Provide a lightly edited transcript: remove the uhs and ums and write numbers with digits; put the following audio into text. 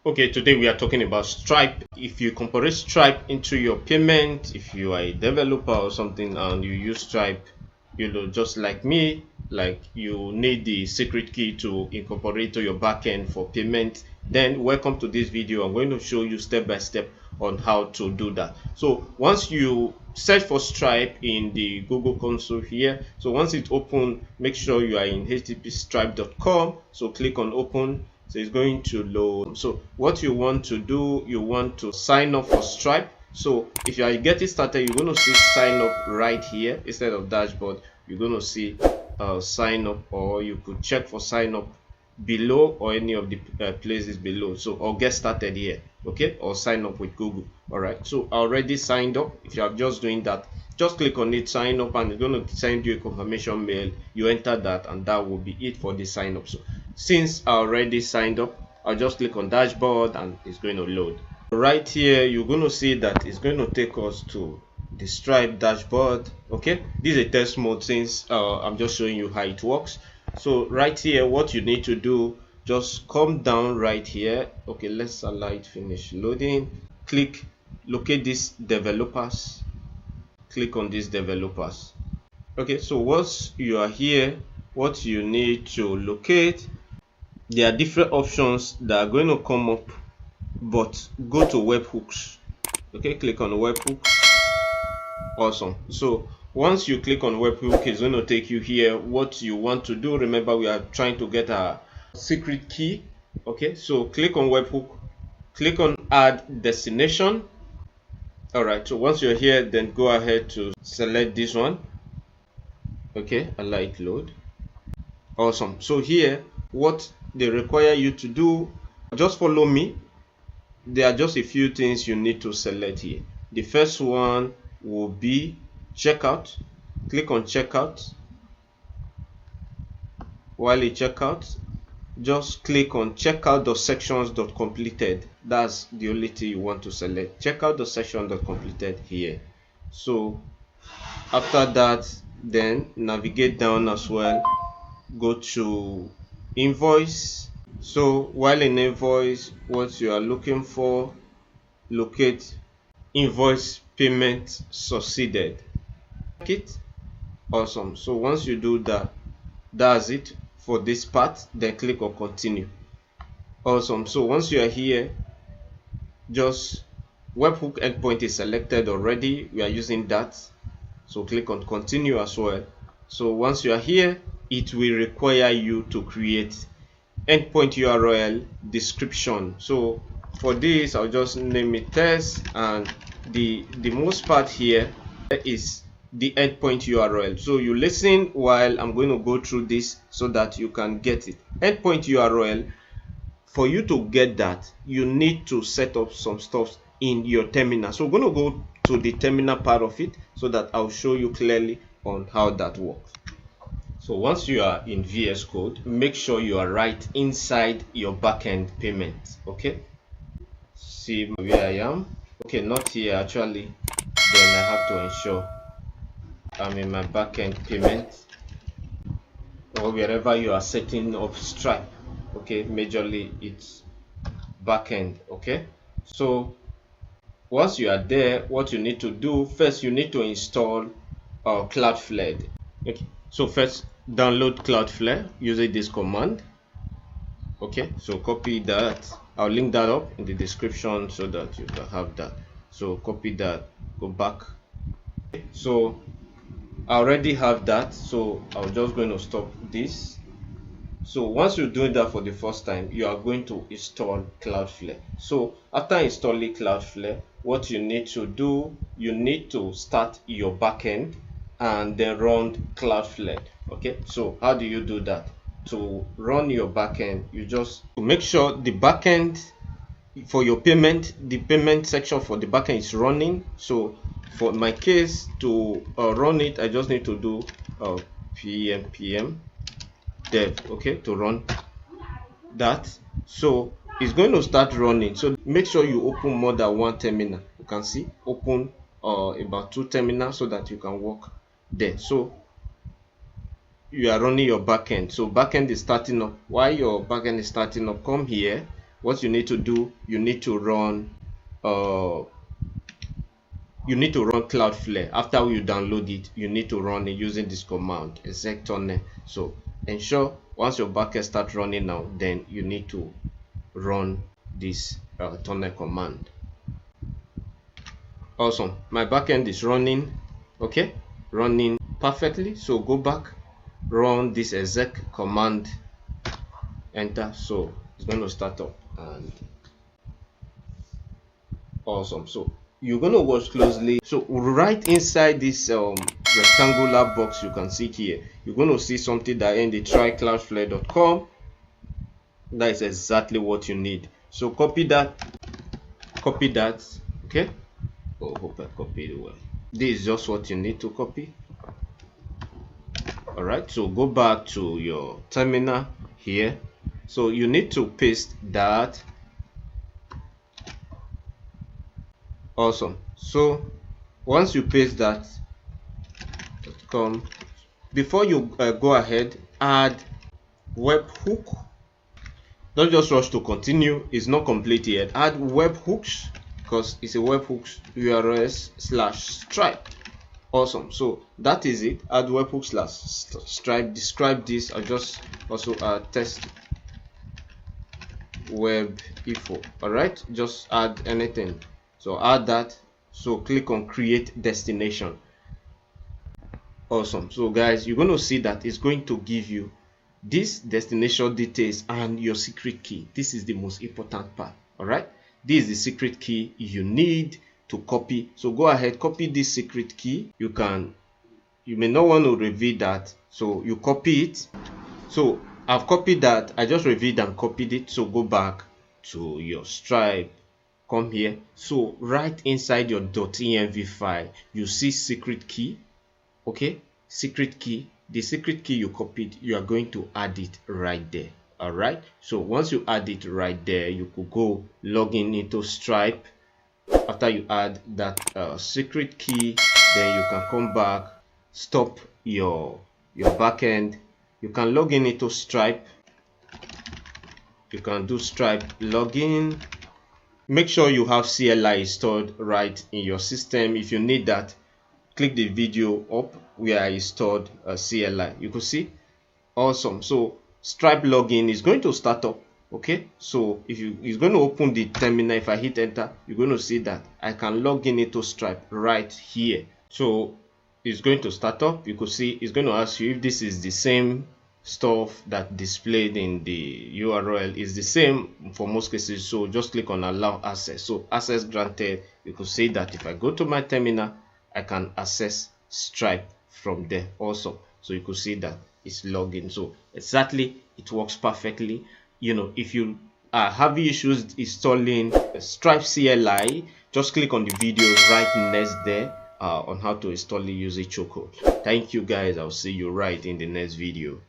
Okay, today we are talking about Stripe. If you incorporate Stripe into your payment, if you are a developer or something and you use Stripe, just like me, like you need the secret key to incorporate to your backend for payment, then welcome to this video. I'm going to show you step by step on how to do that. So once you search for Stripe in the Google console here, so once it's open, make sure you are in http://stripe.com. So click on open. So it's going to load. So what you want to do, you want to sign up for Stripe. So if you are getting started, you're going to see sign up right here instead of dashboard. You're going to see sign up, or you could check for sign up below or any of the places below. So or get started here, okay, or sign up with Google. All right, so I already signed up. If you are just doing that, just click on it, sign up, and it's going to send you a confirmation mail. You enter that, and that will be it for the sign up. So since I already signed up, I'll just click on dashboard and it's going to load. Right here, you're going to see that it's going to take us to the Stripe dashboard. Okay, this is a test mode since I'm just showing you how it works. So right here, what you need to do, just come down right here. Okay, let's allow it finish loading. Click, locate these developers. Click on these developers. Okay, so once you are here, what you need to locate, there are different options that are going to come up, but go to webhooks. Okay, click on webhook. Awesome. So once you click on webhook, it's going to take you here. What you want to do, remember we are trying to get a secret key. Okay, so click on webhook, click on add destination. All right, so once you're here, then go ahead to select this one. Okay, allow it load. Awesome. So here, what they require you to do, just follow me. There are just a few things you need to select here. The first one will be checkout. Click on checkout. While you checkout, just click on checkout.sections.completed. That's the only thing you want to select. Checkout.section.completed here. So after that, then navigate down as well. Go to invoice. So while in invoice, what you are looking for, locate invoice payment succeeded. It awesome. So once you do that, that's it for this part. Then click on continue. Awesome. So once you are here, just webhook endpoint is selected already. We are using that, so click on continue as well. So once you are here, it will require you to create endpoint URL description. So for this, I'll just name it test, and the most part here is the endpoint URL. So you listen while I'm going to go through this so that you can get it. Endpoint URL, for you to get that, you need to set up some stuff in your terminal. So we're going to go to the terminal part of it so that I'll show you clearly on how that works. So once you are in VS Code, make sure you are right inside your backend payment. Okay, see where I am. Okay, not here actually. Then I have to ensure I'm in my backend payment, or wherever you are setting up Stripe. Okay, majorly it's backend. Okay, so once you are there, what you need to do first, you need to install Cloudflare. Okay, so first download Cloudflare using this command. Okay, so copy that. I'll link that up in the description so that you can have that. So copy that, go back. Okay, so I already have that, so I'm just going to stop this. So once you're doing that for the first time, you are going to install Cloudflare. So after installing Cloudflare, what you need to do, you need to start your backend and then run Cloudflare. Okay, so how do you do that? To run your backend, you just make sure the backend for your payment, the payment section for the backend is running. So for my case, to run it, I just need to do pm dev, okay, to run that. So it's going to start running. So make sure you open more than one terminal. You can see open about 2 terminals so that you can work there. So you are running your backend. So backend is starting up. While your backend is starting up, come here what you need to do, you need to run Cloudflare. After you download it, you need to run it using this command exec-tunnel. So ensure once your backend starts running now, then you need to run this tunnel command. Awesome, my backend is running, okay, running perfectly. So go back, run this exec command, enter. So it's going to start up, and awesome. So you're going to watch closely. So right inside this rectangular box you can see here, you're going to see something that ends in trycloudflare.com. That is exactly what you need. So copy that, okay. Oh, hope I copied it well. This is just what you need to copy. All right, so go back to your terminal here. So you need to paste that. Awesome. So once you paste that, before you go ahead, add webhook. Don't just rush to continue, it's not complete yet. Add webhooks, because it's a webhooks URL/Stripe. Awesome, so that is it. Add webhooks/Stripe. Describe this. I just also test web info. All right, just add anything. So add that. So click on create destination. Awesome. So guys, you're going to see that it's going to give you this destination details and your secret key. This is the most important part. All right, this is the secret key you need to copy. So go ahead, copy this secret key. You may not want to reveal that, so you copy it. So I've copied that. I just reviewed and copied it. So go back to your Stripe, come here. So right inside your .env file, you see secret key. Okay, secret key. The secret key you copied, you are going to add it right there. All right, so once you add it right there, you could go log in into Stripe. After you add that secret key, then you can come back, stop your backend. You can log in into Stripe. You can do Stripe login. Make sure you have CLI installed right in your system. If you need that, click the video up where I installed a CLI. You can see. Awesome. So Stripe login is going to start up. Okay, so it's going to open the terminal. If I hit enter, you're going to see that I can log in into Stripe right here. So it's going to start up. You could see it's going to ask you if this is the same stuff that displayed in the URL. Is the same for most cases. So just click on allow access. So access granted. You could see that if I go to my terminal, I can access Stripe from there also. So you could see that it's logged in. So exactly, it works perfectly. You know, if you are having issues installing Stripe CLI, just click on the video right next there on how to install it using Choco. Thank you guys. I'll see you right in the next video.